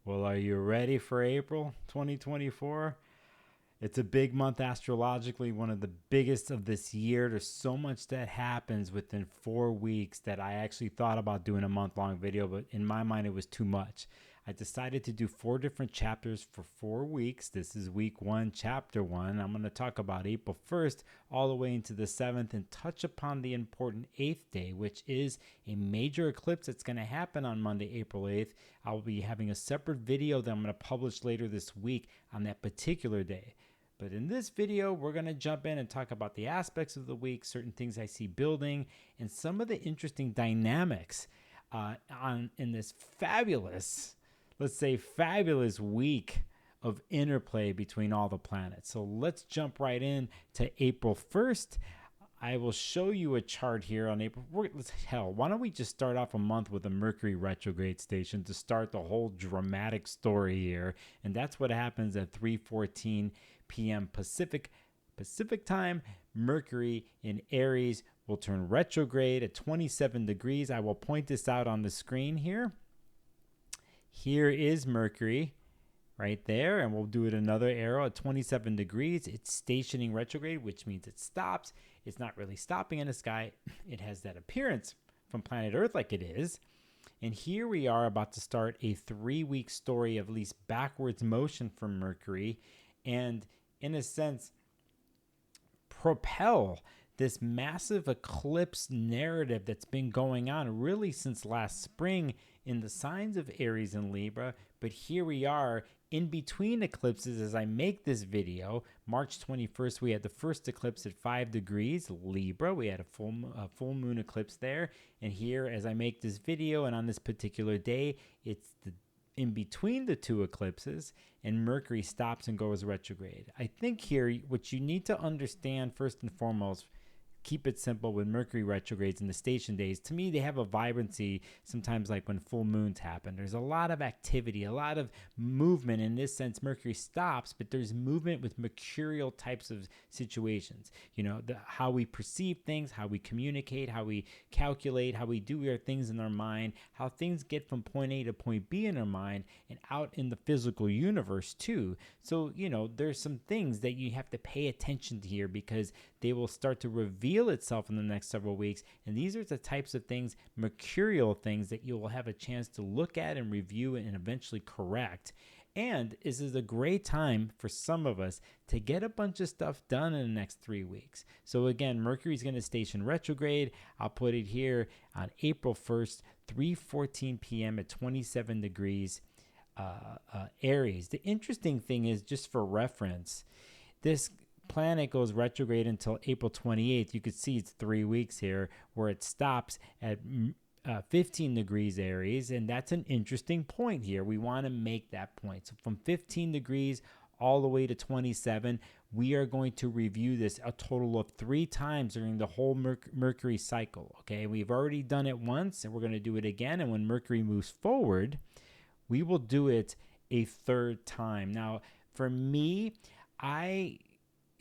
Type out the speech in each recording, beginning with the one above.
Well, are you ready for April 2024? It's a big month astrologically, one of the biggest of this year. There's so much that happens within 4 weeks that I actually thought about doing a month-long video, but in my mind, it was too much. I decided to do 4 different chapters for 4 weeks. This is week 1, chapter 1. I'm going to talk about April 1st all the way into the 7th and touch upon the important 8th day, which is a major eclipse that's going to happen on Monday, April 8th. I'll be having a separate video that I'm going to publish later this week on that particular day. But in this video, we're going to jump in and talk about the aspects of the week, certain things I see building, and some of the interesting dynamics in this fabulous, let's say fabulous week of interplay between all the planets. So let's jump right in to April 1st. I will show you a chart here on April. Why don't we just start off a month with a Mercury retrograde station to start the whole dramatic story here. And that's what happens at 3:14 p.m. Pacific time. Mercury in Aries will turn retrograde at 27 degrees. I will point this out on the screen here. Here is Mercury right there, and we'll do it another arrow at 27 degrees. It's stationing retrograde, which means it stops. It's not really stopping in the sky. It has that appearance from planet Earth like it is. And here we are about to start a 3-week story of at least backwards motion from Mercury, and in a sense propel this massive eclipse narrative that's been going on really since last spring in the signs of Aries and Libra. But here we are in between eclipses as I make this video. March 21st, we had the first eclipse at 5 degrees Libra. We had a full moon eclipse there. And here, as I make this video and on this particular day, it's in between the two eclipses, and Mercury stops and goes retrograde. I think here what you need to understand first and foremost, keep it simple with Mercury retrogrades and the station days. To me, they have a vibrancy sometimes like when full moons happen. There's a lot of activity, a lot of movement. In this sense, Mercury stops, but there's movement with mercurial types of situations. You know, how we perceive things, how we communicate, how we calculate, how we do our things in our mind, how things get from point A to point B in our mind and out in the physical universe too. So, you know, there's some things that you have to pay attention to here because they will start to reveal itself in the next several weeks. And these are the types of things, mercurial things, that you will have a chance to look at and review and eventually correct. And this is a great time for some of us to get a bunch of stuff done in the next 3 weeks. So again, Mercury is going to station retrograde. I'll put it here on April 1st, 3:14 p.m. at 27 degrees Aries. The interesting thing is, just for reference, this planet goes retrograde until April 28th. You could see it's 3 weeks here where it stops at 15 degrees Aries, and that's an interesting point here. We want to make that point. So from 15 degrees all the way to 27, we are going to review this a total of 3 times during the whole Mercury cycle. Okay, we've already done it once, and we're going to do it again. And when Mercury moves forward, we will do it a 3rd time. Now, for me,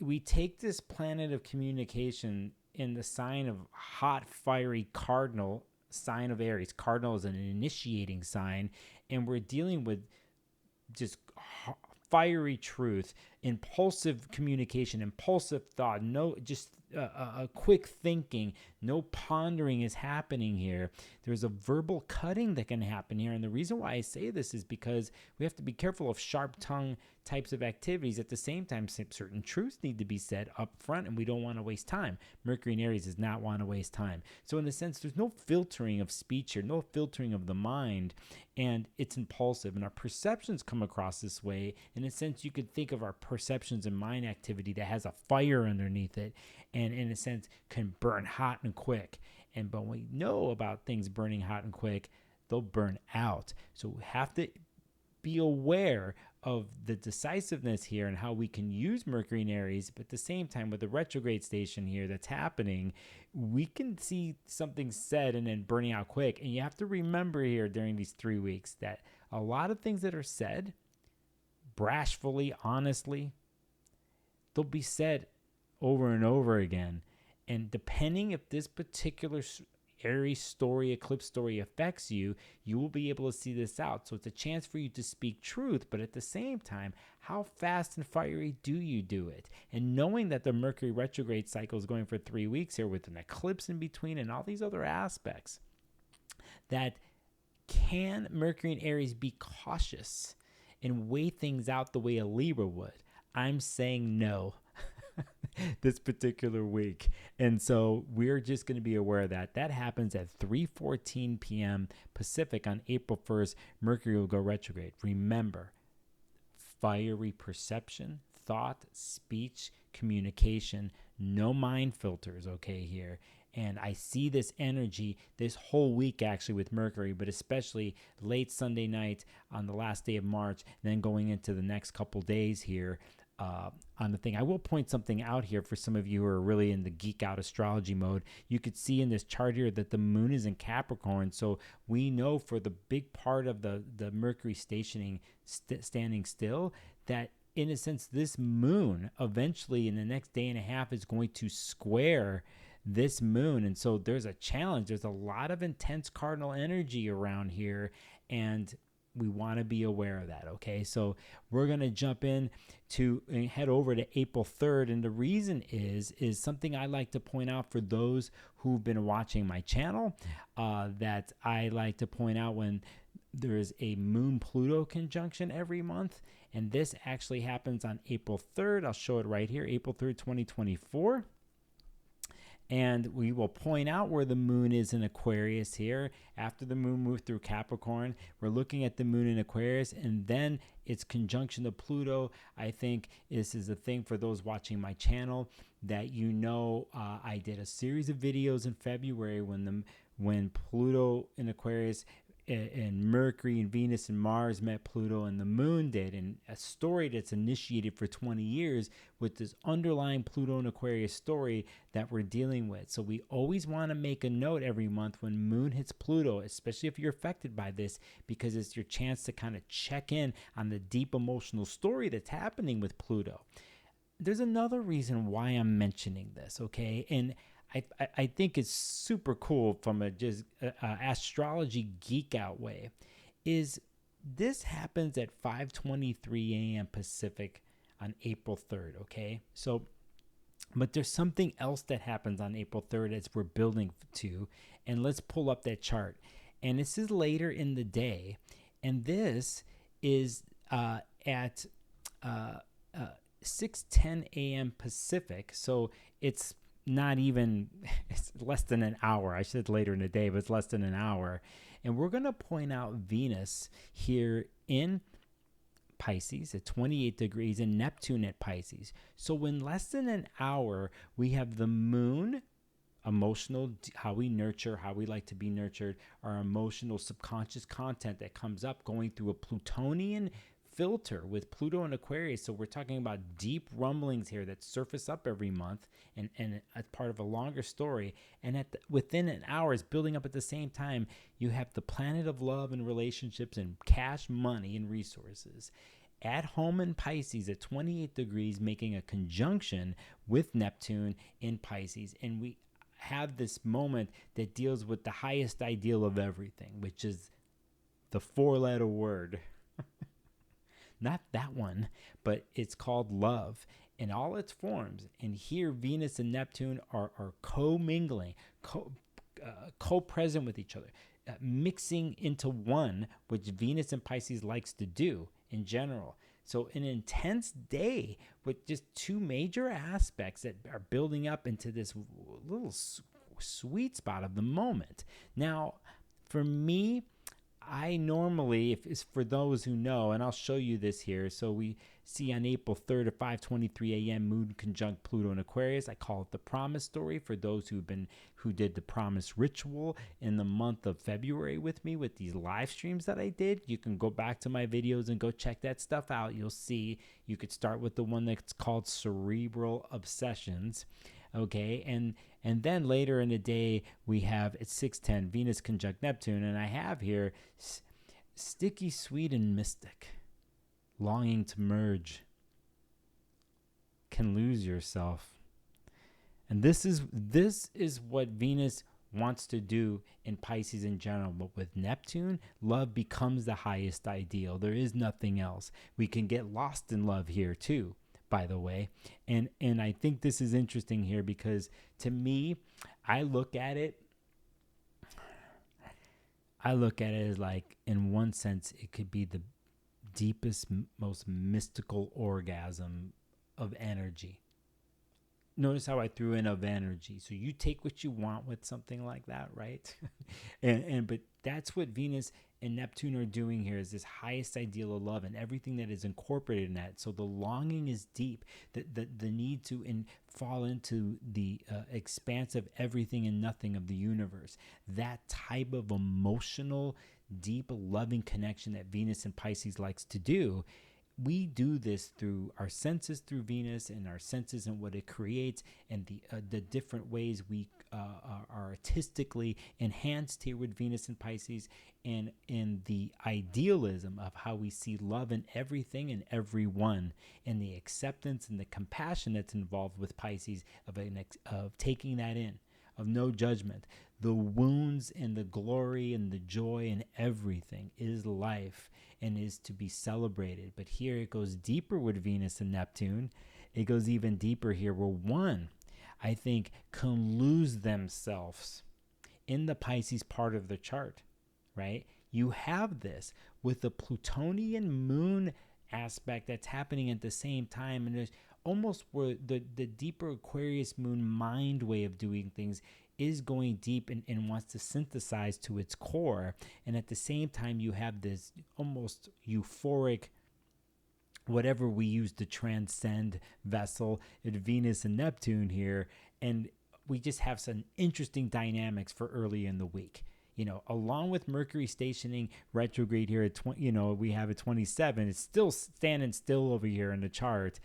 we take this planet of communication in the sign of hot, fiery cardinal, sign of Aries. Cardinal is an initiating sign, and we're dealing with just fiery truth, impulsive communication, impulsive thought, no, just a quick thinking, no pondering is happening here. There's a verbal cutting that can happen here. And the reason why I say this is because we have to be careful of sharp tongue types of activities. At the same time, certain truths need to be said up front, and we don't want to waste time. Mercury in Aries does not want to waste time. So in a sense, there's no filtering of speech here, no filtering of the mind, and it's impulsive. And our perceptions come across this way. In a sense, you could think of our perceptions and mind activity that has a fire underneath it, and in a sense can burn hot and quick. And but when we know about things burning hot and quick, they'll burn out. So we have to be aware of the decisiveness here and how we can use Mercury in Aries, but at the same time with the retrograde station here that's happening, we can see something said and then burning out quick. And you have to remember here during these 3 weeks that a lot of things that are said brashfully, honestly, they'll be said over and over again. And depending if this particular Aries story, eclipse story affects you, you will be able to see this out. So it's a chance for you to speak truth, but at the same time, how fast and fiery do you do it? And knowing that the Mercury retrograde cycle is going for 3 weeks here with an eclipse in between and all these other aspects, that can Mercury and Aries be cautious and weigh things out the way a Libra would? I'm saying no. This particular week. And so we're just going to be aware of that. That happens at 3:14 p.m. Pacific on April 1st. Mercury will go retrograde. Remember, fiery perception, thought, speech, communication, no mind filters, okay, here. And I see this energy this whole week actually with Mercury, but especially late Sunday night on the last day of March, then going into the next couple days here. On the thing, I will point something out here for some of you who are really in the geek out astrology mode. You could see in this chart here that the moon is in Capricorn, so we know for the big part of the Mercury stationing standing still, that in a sense this moon eventually in the next day and a half is going to square this moon. And so there's a challenge. There's a lot of intense cardinal energy around here, and we want to be aware of that, okay? So we're going to jump in to head over to April 3rd. And the reason is something I like to point out for those who've been watching my channel, that I like to point out when there is a Moon-Pluto conjunction every month. And this actually happens on April 3rd. I'll show it right here, April 3rd, 2024. And we will point out where the moon is in Aquarius here. After the moon moved through Capricorn, we're looking at the moon in Aquarius, and then its conjunction to Pluto. I think this is a thing for those watching my channel that I did a series of videos in February when Pluto in Aquarius and Mercury and Venus and Mars met Pluto and the moon did, and a story that's initiated for 20 years with this underlying Pluto and Aquarius story that we're dealing with. So we always want to make a note every month when moon hits Pluto, especially if you're affected by this, because it's your chance to kind of check in on the deep emotional story that's happening with Pluto. There's another reason why I'm mentioning this, okay? And I think it's super cool from a just astrology geek out way, is this happens at 5:23 a.m. Pacific on April 3rd, okay? So, but there's something else that happens on April 3rd as we're building to, and let's pull up that chart. And this is later in the day, and this is at 6:10 a.m. Pacific, so it's less than an hour. I said later in the day, but it's less than an hour. And we're going to point out Venus here in Pisces at 28 degrees and Neptune at Pisces. So in less than an hour, we have the moon, emotional, how we nurture, how we like to be nurtured, our emotional subconscious content that comes up going through a Plutonian filter with Pluto and Aquarius. So we're talking about deep rumblings here that surface up every month and as part of a longer story. And within an hour, is building up at the same time, you have the planet of love and relationships and cash, money, and resources at home in Pisces at 28 degrees, making a conjunction with Neptune in Pisces. And we have this moment that deals with the highest ideal of everything, which is the 4-letter word. Not that one, but it's called love in all its forms. And here, Venus and Neptune are co-mingling, co-present with each other, mixing into one, which Venus and Pisces likes to do in general. So an intense day with just two major aspects that are building up into this little sweet spot of the moment. Now, for me, I normally, if it's for those who know, and I'll show you this here. So we see on April 3rd at 5:23 a.m. moon conjunct Pluto in Aquarius. I call it the promise story for those who did the promise ritual in the month of February with me with these live streams that I did. You can go back to my videos and go check that stuff out. You'll see you could start with the one that's called Cerebral Obsessions. Okay, and then later in the day, we have at 6:10 Venus conjunct Neptune, and I have here sticky, sweet, and mystic, longing to merge, can lose yourself. And this is what Venus wants to do in Pisces in general. But with Neptune, love becomes the highest ideal. There is nothing else. We can get lost in love here too, by the way. And I think this is interesting here because to me, I look at it as like, in one sense, it could be the deepest, most mystical orgasm of energy. Notice how I threw in of energy. So you take what you want with something like that, right? But that's what Venus and Neptune are doing here, is this highest ideal of love and everything that is incorporated in that. So the longing is deep, the need to fall into the expanse of everything and nothing of the universe. That type of emotional, deep, loving connection that Venus and Pisces likes to do. We do this through our senses, through Venus, and our senses and what it creates, and the different ways we are artistically enhanced here with Venus and Pisces, and in the idealism of how we see love in everything and everyone, and the acceptance and the compassion that's involved with Pisces of taking that in, of no judgment. The wounds and the glory and the joy and everything is life and is to be celebrated. But here it goes deeper with Venus and Neptune. It goes even deeper here where one, I think, can lose themselves in the Pisces part of the chart, right? You have this with the Plutonian moon aspect that's happening at the same time. And there's almost where the deeper Aquarius moon mind way of doing things is going deep and wants to synthesize to its core. And at the same time, you have this almost euphoric, whatever we use to transcend vessel at Venus and Neptune here. And we just have some interesting dynamics for early in the week. You know, along with Mercury stationing retrograde here at 20, we have at 27. It's still standing still over here in the chart.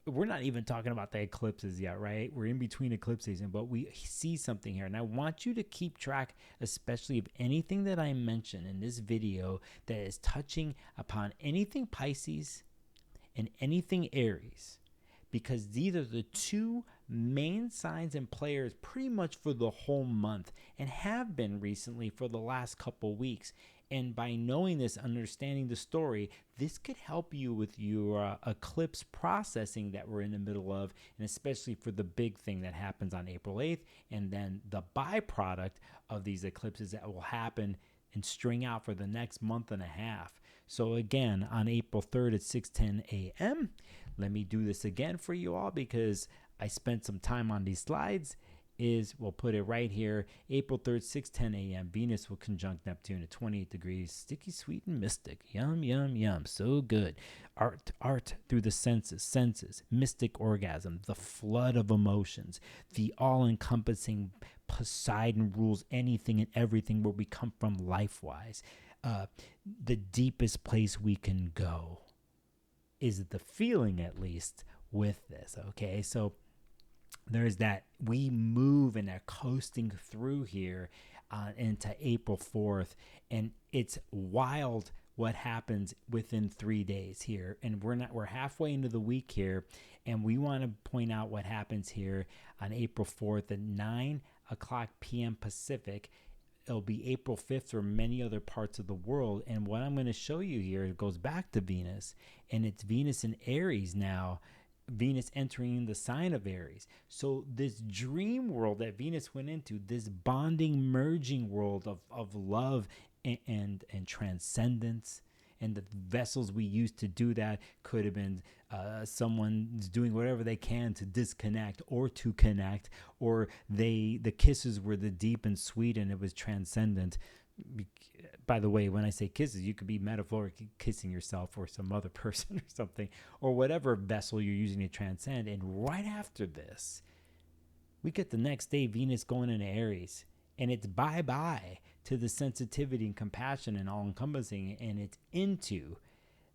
We're not even talking about the eclipses yet, right? We're in between eclipse season, but we see something here. And I want you to keep track, especially of anything that I mention in this video that is touching upon anything Pisces and anything Aries, because these are the two main signs and players pretty much for the whole month, and have been recently for the last couple weeks. And by knowing this, understanding the story, this could help you with your eclipse processing that we're in the middle of, and especially for the big thing that happens on April 8th, and then the byproduct of these eclipses that will happen and string out for the next month and a half. So again, on April 3rd at 6:10 a.m., let me do this again for you all because I spent some time on these slides. We'll put it right here, April 3rd, 6:10 a.m. Venus will conjunct Neptune at 28 degrees, sticky, sweet, and mystic. Yum, yum, yum. So good. Art through the senses, mystic orgasm, the flood of emotions, the all-encompassing Poseidon rules anything and everything where we come from life-wise. The deepest place we can go is the feeling, at least, with this, okay? So there's that. We move and are coasting through here into April 4th, and it's wild what happens within 3 days here. And we're halfway into the week here, and we want to point out what happens here on April 4th at 9 o'clock p.m. Pacific. It'll be April 5th for many other parts of the world. And what I'm going to show you here, it goes back to Venus, and it's Venus in Aries now. Venus entering the sign of Aries. So this dream world that Venus went into, this bonding, merging world of love and transcendence, and the vessels we use to do that could have been someone's doing whatever they can to disconnect or to connect, or the kisses were the deep and sweet and it was transcendent. By the way, when I say kisses, you could be metaphorically kissing yourself or some other person or something, or whatever vessel you're using to transcend. And right after this, we get the next day Venus going into Aries, and it's bye-bye to the sensitivity and compassion and all-encompassing, and it's into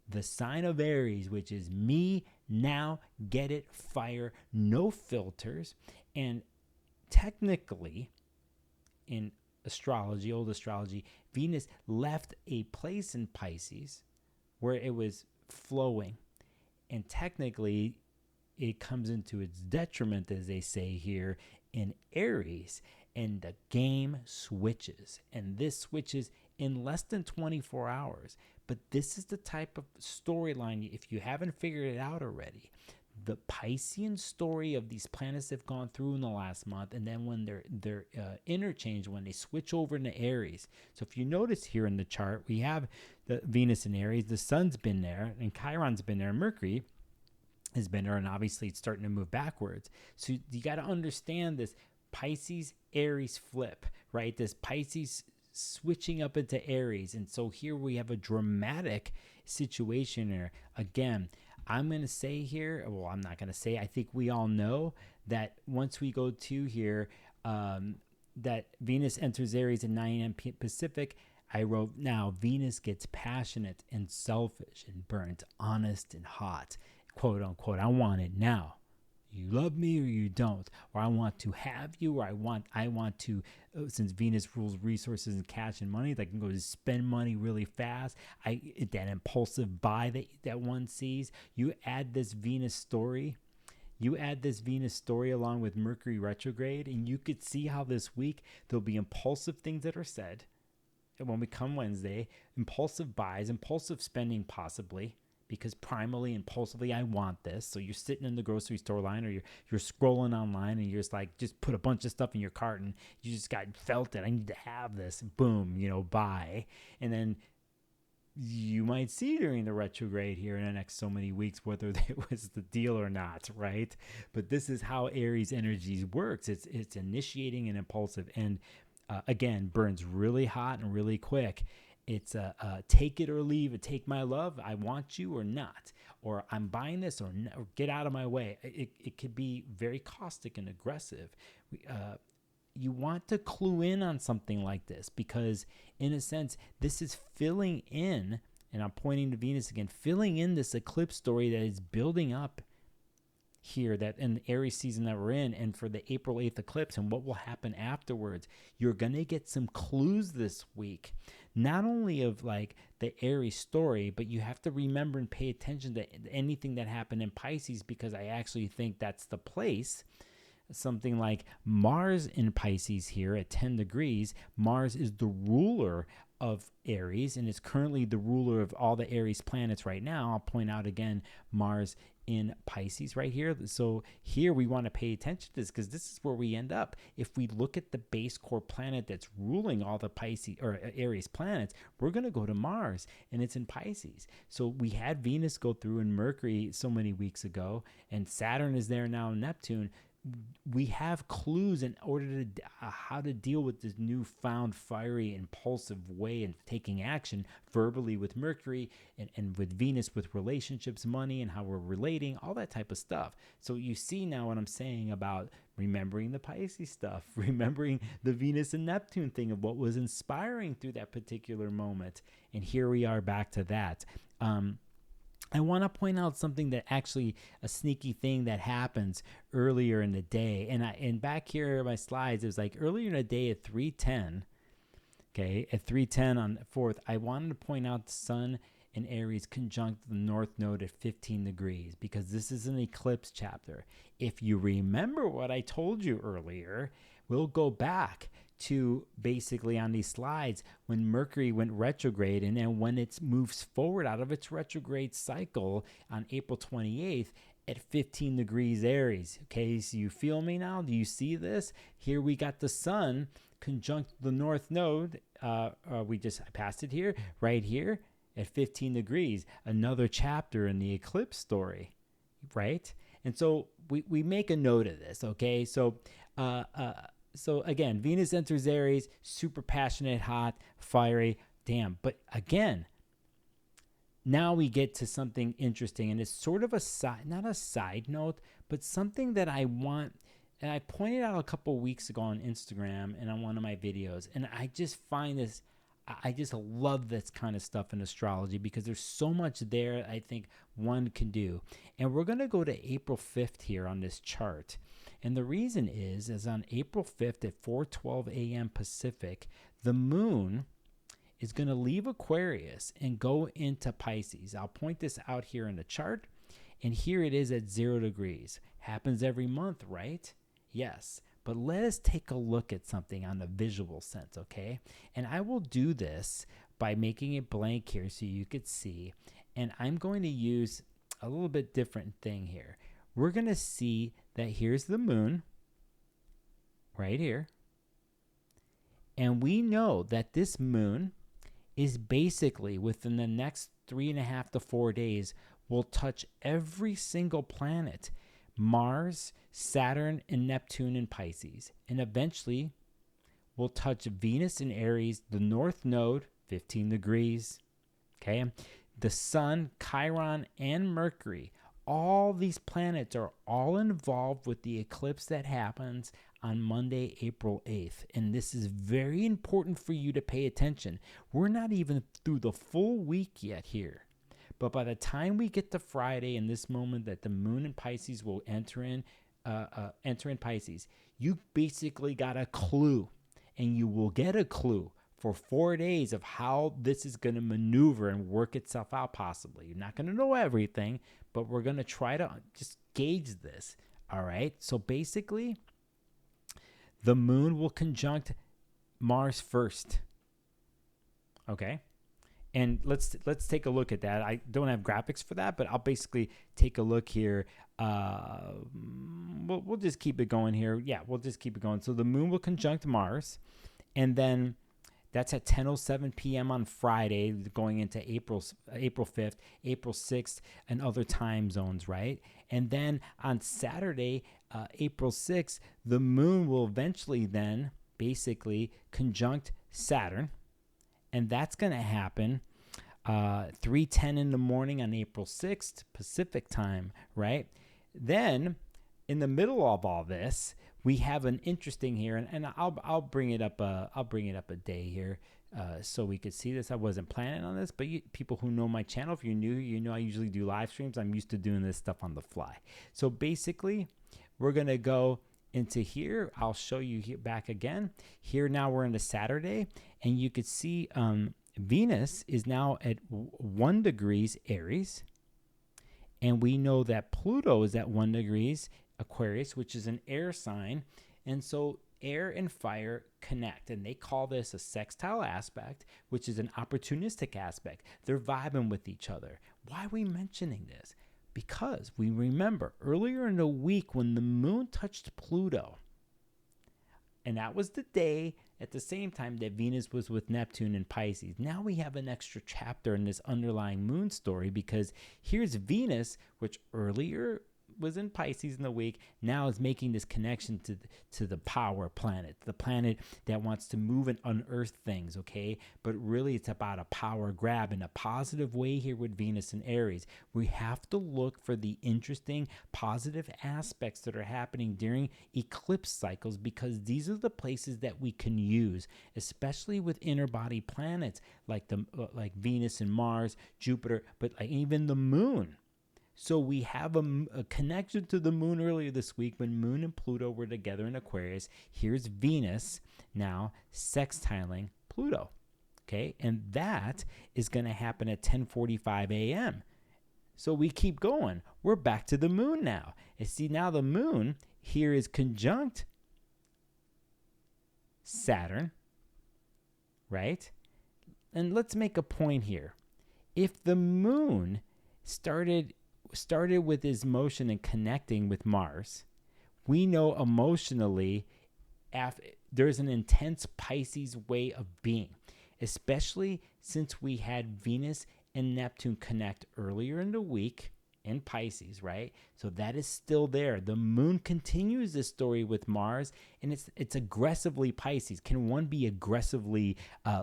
the sign of Aries, which is me now, get it, fire, no filters. And technically, in astrology, old astrology, Venus left a place in Pisces where it was flowing, and technically it comes into its detriment, as they say here, in Aries. and the game switches. And this switches in less than 24 hours. But this is the type of storyline, if you haven't figured it out already, the Piscean story of these planets have gone through in the last month, and then when they're interchanged, when they switch over into Aries. So if you notice here in the chart, we have the Venus in Aries, the Sun's been there, and Chiron's been there, and Mercury has been there, and obviously it's starting to move backwards. So you got to understand this Pisces Aries flip, right? This Pisces switching up into Aries. And so here we have a dramatic situation here. Again, I'm going to say here, well, I'm not going to say, I think we all know that once we go to here, that Venus enters Aries at 9 a.m. Pacific, I wrote, now Venus gets passionate and selfish and burnt, honest and hot, quote unquote. I want it now. You love me or you don't, or I want to have you, or I want to, since Venus rules resources and cash and money, I can go to spend money really fast. That impulsive buy that one sees. You add this Venus story along with Mercury retrograde, and you could see how this week there'll be impulsive things that are said. And when we come Wednesday, impulsive buys, impulsive spending possibly, because primally, impulsively, I want this. So you're sitting in the grocery store line, or you're scrolling online, and you're just like, just put a bunch of stuff in your cart, and you just felt it. I need to have this. Boom, buy. And then you might see during the retrograde here in the next so many weeks whether it was the deal or not, right? But this is how Aries energies works. It's initiating and impulsive, and again, burns really hot and really quick. It's take it or leave it. Take my love. I want you or not. Or I'm buying this or get out of my way. It could be very caustic and aggressive. You want to clue in on something like this because, in a sense, this is filling in, and I'm pointing to Venus again, filling in this eclipse story that is building up here, that in the Aries season that we're in, and for the April 8th eclipse and what will happen afterwards. You're going to get some clues this week, not only of like the Aries story, but you have to remember and pay attention to anything that happened in Pisces, because I actually think that's the place. Something like Mars in Pisces here at 10 degrees. Mars is the ruler of Aries and is currently the ruler of all the Aries planets right now. I'll point out again, Mars in Pisces right here. So here we want to pay attention to this because this is where we end up. If we look at the base core planet that's ruling all the Pisces or Aries planets, we're going to go to Mars, and it's in Pisces. So we had Venus go through in Mercury so many weeks ago, and Saturn is there now in Neptune. We have clues in order to how to deal with this newfound fiery, impulsive way of taking action verbally with Mercury, and with Venus with relationships, money, and how we're relating, all that type of stuff. So you see now what I'm saying about remembering the Pisces stuff, remembering the Venus and Neptune thing of what was inspiring through that particular moment. And here we are back to that. I want to point out something that actually a sneaky thing that happens earlier in the day. And back here in my slides, it was like earlier in the day at 3:10, okay, at 3:10 on the 4th, I wanted to point out the Sun in Aries conjunct the North Node at 15 degrees because this is an eclipse chapter. If you remember what I told you earlier, we'll go back to basically on these slides when Mercury went retrograde, and then when it moves forward out of its retrograde cycle on April 28th at 15 degrees Aries. Okay, so you feel me now? Do you see this? Here we got the Sun conjunct the North Node. I passed it here, right here at 15 degrees. Another chapter in the eclipse story, right? And so we make a note of this, okay? So again, Venus enters Aries, super passionate, hot, fiery, damn. But again, now we get to something interesting, and it's sort of not a side note, but something that I want, and I pointed out a couple weeks ago on Instagram and on one of my videos, and I just find this, I just love this kind of stuff in astrology because there's so much there I think one can do. And we're going to go to April 5th here on this chart. And the reason is on April 5th at 4:12 a.m. Pacific, the moon is going to leave Aquarius and go into Pisces. I'll point this out here in the chart. And here it is at 0 degrees. Happens every month, right? Yes. but let us take a look at something on a visual sense, okay? And I will do this by making it blank here so you could see. And I'm going to use a little bit different thing here. We're going to see that here's the moon right here. And we know that this moon is basically within the next 3.5 to 4 days will touch every single planet, Mars, Saturn, and Neptune in Pisces. And eventually will touch Venus in Aries, the North Node, 15 degrees, okay? The Sun, Chiron, and Mercury. All these planets are all involved with the eclipse that happens on Monday, April 8th. And this is very important for you to pay attention. We're not even through the full week yet here. But by the time we get to Friday in this moment that the moon in Pisces will enter in Pisces, you basically got a clue. And you will get a clue for 4 days of how this is going to maneuver and work itself out possibly. You're not going to know everything, but we're going to try to just gauge this. All right. So basically, the moon will conjunct Mars first. Okay. And let's take a look at that. I don't have graphics for that, but I'll basically take a look here. We'll just keep it going here. Yeah, we'll just keep it going. So the moon will conjunct Mars, and then that's at 10:07 p.m. on Friday, going into April 5th, April 6th, and other time zones, right? And then on Saturday, April 6th, the moon will eventually then basically conjunct Saturn. And that's going to happen 3:10 in the morning on April 6th, Pacific time, right? Then, in the middle of all this, we have an interesting here, and I'll bring it up. I'll bring it up a day here, so we could see this. I wasn't planning on this, but people who know my channel, if you're new, you know I usually do live streams. I'm used to doing this stuff on the fly. So basically, we're gonna go into here. I'll show you here back again. Here now we're into Saturday, and you could see Venus is now at 1 degrees Aries, and we know that Pluto is at 1 degrees Aquarius, which is an air sign, and so air and fire connect, and they call this a sextile aspect, which is an opportunistic aspect. They're vibing with each other. Why are we mentioning this? Because we remember earlier in the week when the moon touched Pluto, and that was the day at the same time that Venus was with Neptune in Pisces. Now we have an extra chapter in this underlying moon story, because here's Venus, which earlier was in Pisces in the week, now is making this connection to the power planet, the planet that wants to move and unearth things, okay? But really it's about a power grab in a positive way here with Venus and Aries. We have to look for the interesting positive aspects that are happening during eclipse cycles, because these are the places that we can use, especially with inner body planets like like Venus and Mars, Jupiter, but like even the moon. So we have a connection to the moon earlier this week when Moon and Pluto were together in Aquarius. Here's Venus now sextiling Pluto, okay? And that is going to happen at 10:45 a.m. So we keep going. We're back to the moon now. And see, now the moon here is conjunct Saturn, right? And let's make a point here. If the moon started with his motion and connecting with Mars, we know emotionally there's an intense Pisces way of being, especially since we had Venus and Neptune connect earlier in the week in Pisces, right? So that is still there. The moon continues this story with Mars, and it's aggressively Pisces. Can one be aggressively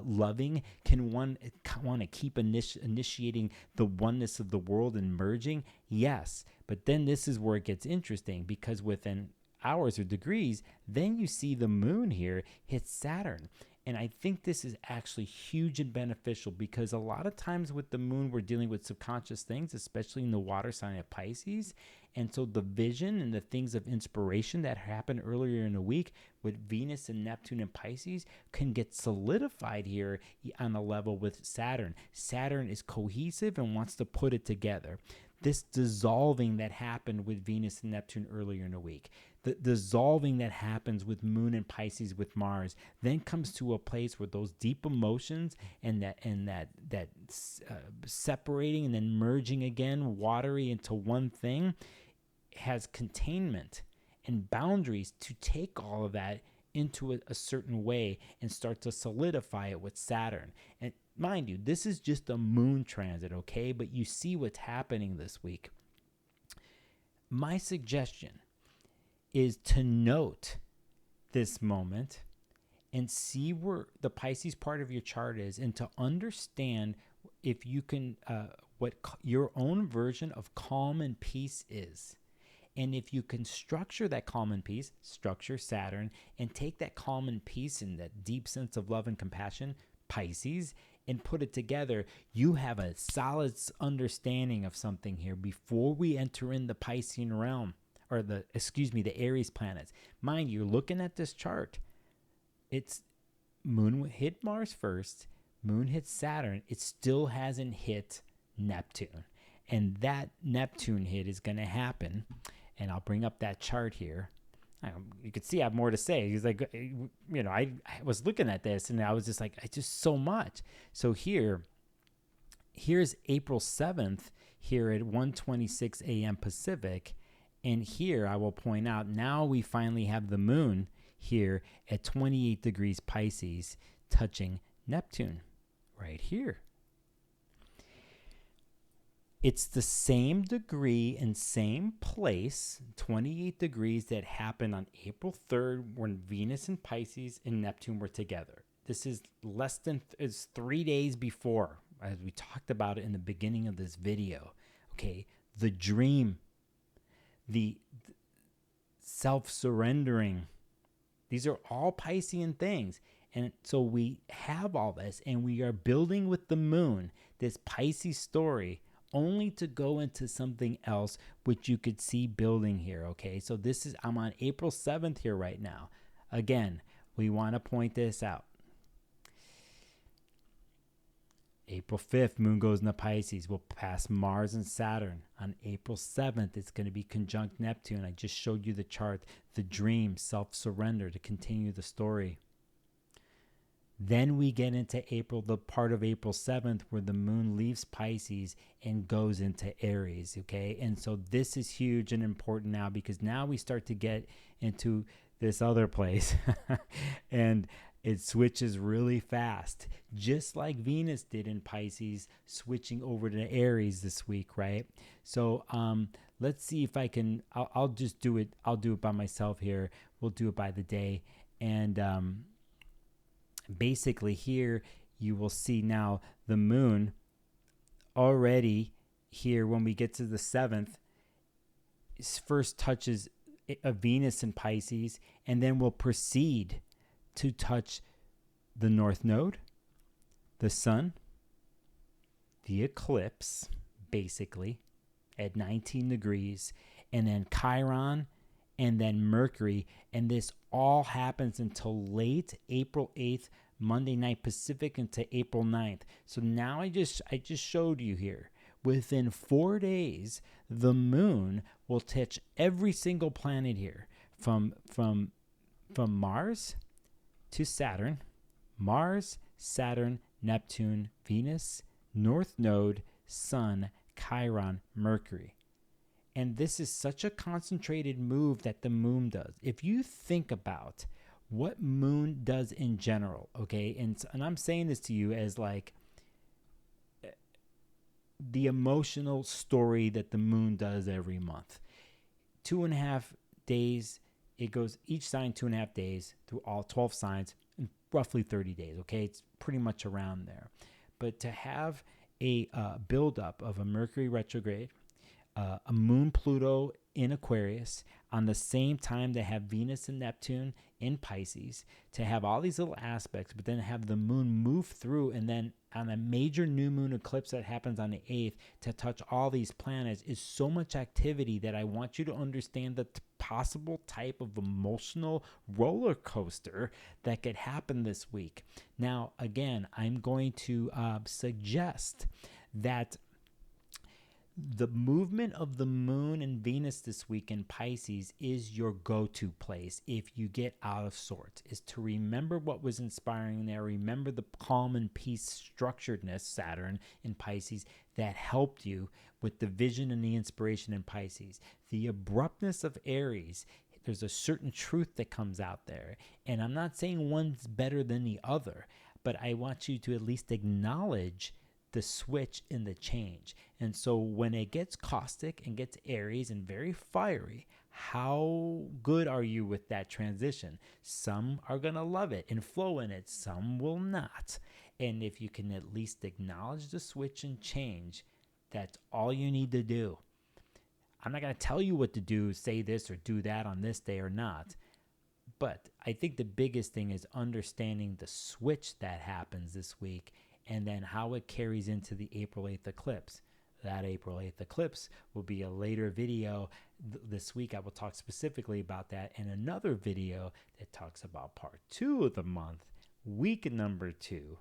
loving? Can one want to keep initiating the oneness of the world and merging? Yes, but then this is where it gets interesting, because within hours or degrees, then you see the moon here hit Saturn. And I think this is actually huge and beneficial, because a lot of times with the moon, we're dealing with subconscious things, especially in the water sign of Pisces. And so the vision and the things of inspiration that happened earlier in the week with Venus and Neptune and Pisces can get solidified here on a level with Saturn. Saturn is cohesive and wants to put it together. this dissolving that happened with Venus and Neptune earlier in the week, the dissolving that happens with Moon and Pisces with Mars, then comes to a place where those deep emotions and that separating and then merging again, watery into one thing, has containment and boundaries to take all of that into a certain way and start to solidify it with Saturn. And mind you, this is just a moon transit, okay? But you see what's happening this week. My suggestion is to note this moment and see where the Pisces part of your chart is, and to understand if you can, what your own version of calm and peace is. And if you can structure that calm and peace, structure Saturn, and take that calm and peace and that deep sense of love and compassion, Pisces, and put it together, you have a solid understanding of something here before we enter in the Piscean realm, or the Aries planets. Mind you, looking at this chart, it's Moon hit Mars first, Moon hit Saturn, it still hasn't hit Neptune. And that Neptune hit is going to happen. And I'll bring up that chart here. You can see I have more to say. He's like, I was looking at this and I was just like, I just so much. So here's April 7th here at 1:26 a.m. Pacific. And here I will point out, now we finally have the moon here at 28 degrees Pisces touching Neptune right here. It's the same degree and same place, 28 degrees, that happened on April 3rd when Venus and Pisces and Neptune were together. This is it's 3 days before, as we talked about it in the beginning of this video. Okay, the dream, the self-surrendering. These are all Piscean things. And so we have all this, and we are building with the moon this Pisces story, only to go into something else, which you could see building here, okay? So I'm on April 7th here right now. Again, we want to point this out. April 5th, moon goes into Pisces. We'll pass Mars and Saturn. On April 7th, it's going to be conjunct Neptune. I just showed you the chart, the dream, self-surrender, to continue the story. Then we get into April, the part of April 7th where the moon leaves Pisces and goes into Aries, okay? And so this is huge and important now, because now we start to get into this other place and it switches really fast, just like Venus did in Pisces, switching over to Aries this week, right? So let's see if I can, I'll just do it. I'll do it by myself here. We'll do it by the day. And basically here you will see now the moon already here when we get to the 7th, first touches a Venus in Pisces, and then will proceed to touch the North Node, the Sun, the eclipse, basically, at 19 degrees, and then Chiron, and then Mercury. And this all happens until late April 8th, Monday night Pacific, into April 9th. So now I just showed you here, within 4 days, the moon will touch every single planet here, from Mars to Saturn, Mars, Saturn, Neptune, Venus, North Node, Sun, Chiron, Mercury. And this is such a concentrated move that the moon does. If you think about what moon does in general, okay, and I'm saying this to you as like the emotional story that the moon does every month. 2.5 days, it goes each sign 2.5 days through all 12 signs in roughly 30 days, okay? It's pretty much around there. But to have a buildup of a Mercury retrograde, a moon Pluto in Aquarius, on the same time to have Venus and Neptune in Pisces, to have all these little aspects, but then have the moon move through, and then on a major new moon eclipse that happens on the 8th to touch all these planets, is so much activity that I want you to understand the possible type of emotional roller coaster that could happen this week. Now, again, I'm going to suggest that The movement of the moon and Venus this week in Pisces is your go-to place if you get out of sorts, is to remember what was inspiring there, remember the calm and peace structuredness, Saturn in Pisces, that helped you with the vision and the inspiration in Pisces. The abruptness of Aries, there's a certain truth that comes out there, and I'm not saying one's better than the other, but I want you to at least acknowledge the switch in the change. And so when it gets caustic and gets Aries and very fiery, how good are you with that transition? Some are going to love it and flow in it. Some will not. And if you can at least acknowledge the switch and change, that's all you need to do. I'm not going to tell you what to do, say this or do that on this day or not. But I think the biggest thing is understanding the switch that happens this week, and then how it carries into the April 8th eclipse. That April 8th eclipse will be a later video this week. I will talk specifically about that in another video that talks about part 2 of the month, week number 2.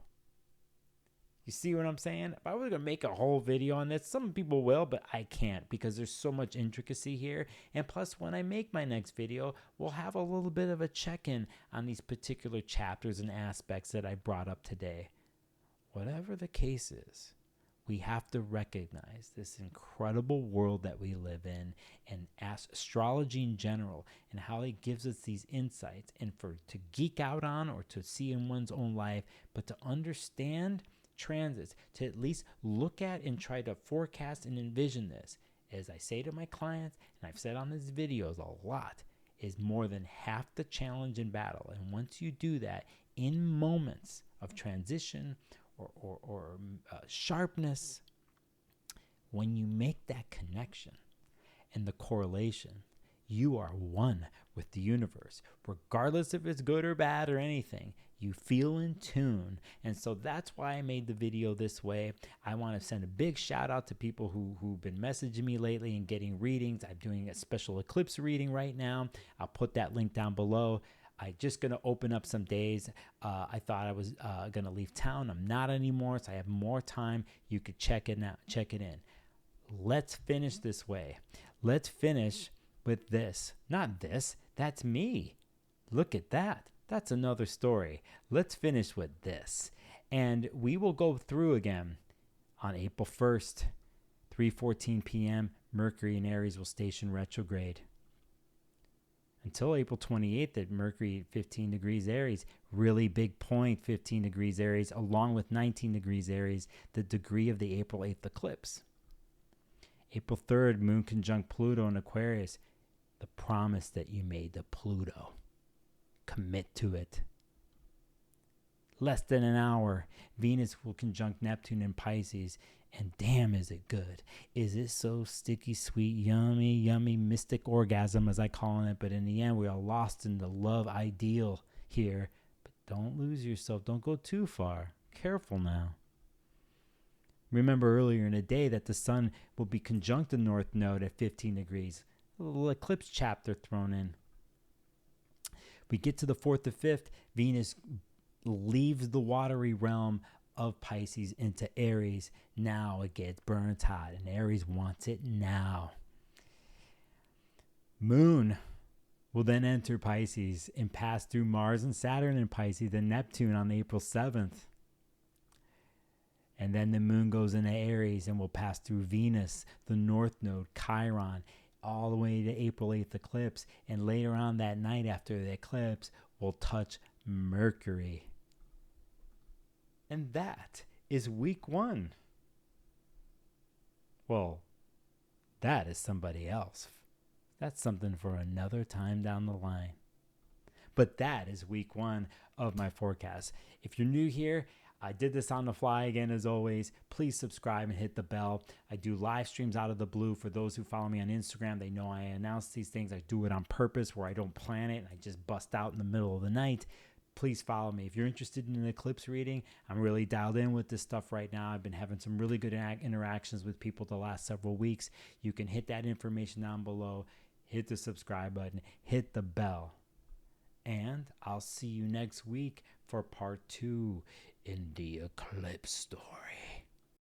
You see what I'm saying? If I was going to make a whole video on this, some people will, but I can't because there's so much intricacy here. And plus, when I make my next video, we'll have a little bit of a check-in on these particular chapters and aspects that I brought up today. Whatever the case is, we have to recognize this incredible world that we live in, and astrology in general, and how it gives us these insights, and to geek out on or to see in one's own life, but to understand transits, to at least look at and try to forecast and envision this. As I say to my clients, and I've said on these videos a lot, is more than half the challenge in battle. And once you do that in moments of transition or sharpness, when you make that connection and the correlation, you are one with the universe, regardless if it's good or bad or anything. You feel in tune. And so that's why I made the video this way. I want to send a big shout out to people who've been messaging me lately and getting readings. I'm doing a special eclipse reading right now. I'll put that link down below. I'm just going to open up some days. I thought I was going to leave town. I'm not anymore, so I have more time. You could check it out, check it in. Let's finish this way. Let's finish with this. Not this. That's me. Look at that. That's another story. Let's finish with this. And we will go through again on April 1st, 3:14 p.m. Mercury in Aries will station retrograde. Until April 28th at Mercury 15 degrees Aries. Really big point, 15 degrees Aries, along with 19 degrees Aries, the degree of the April 8th eclipse. April 3rd, Moon conjunct Pluto in Aquarius. The promise that you made to Pluto. Commit to it. Less than an hour, Venus will conjunct Neptune in Pisces. And damn, is it good. Is it so sticky, sweet, yummy, yummy, mystic orgasm, as I call it. But in the end, we are lost in the love ideal here. But don't lose yourself. Don't go too far. Careful now. Remember earlier in the day that the sun will be conjunct the North Node at 15 degrees. A little eclipse chapter thrown in. We get to the 4th to 5th. Venus leaves the watery realm of Pisces into Aries. Now it gets burnt hot, and Aries wants it now. Moon will then enter Pisces and pass through Mars and Saturn in Pisces, then Neptune on April 7th. And then the moon goes into Aries and will pass through Venus, the North Node, Chiron, all the way to April 8th eclipse. And later on that night after the eclipse, will touch Mercury. And that is week 1. Well, that is somebody else. That's something for another time down the line. But that is week 1 of my forecast. If you're new here, I did this on the fly again, as always. Please subscribe and hit the bell. I do live streams out of the blue. For those who follow me on Instagram, they know I announce these things. I do it on purpose where I don't plan it and I just bust out in the middle of the night. Please follow me. If you're interested in an eclipse reading, I'm really dialed in with this stuff right now. I've been having some really good interactions with people the last several weeks. You can hit that information down below. Hit the subscribe button. Hit the bell. And I'll see you next week for part 2 in the eclipse story.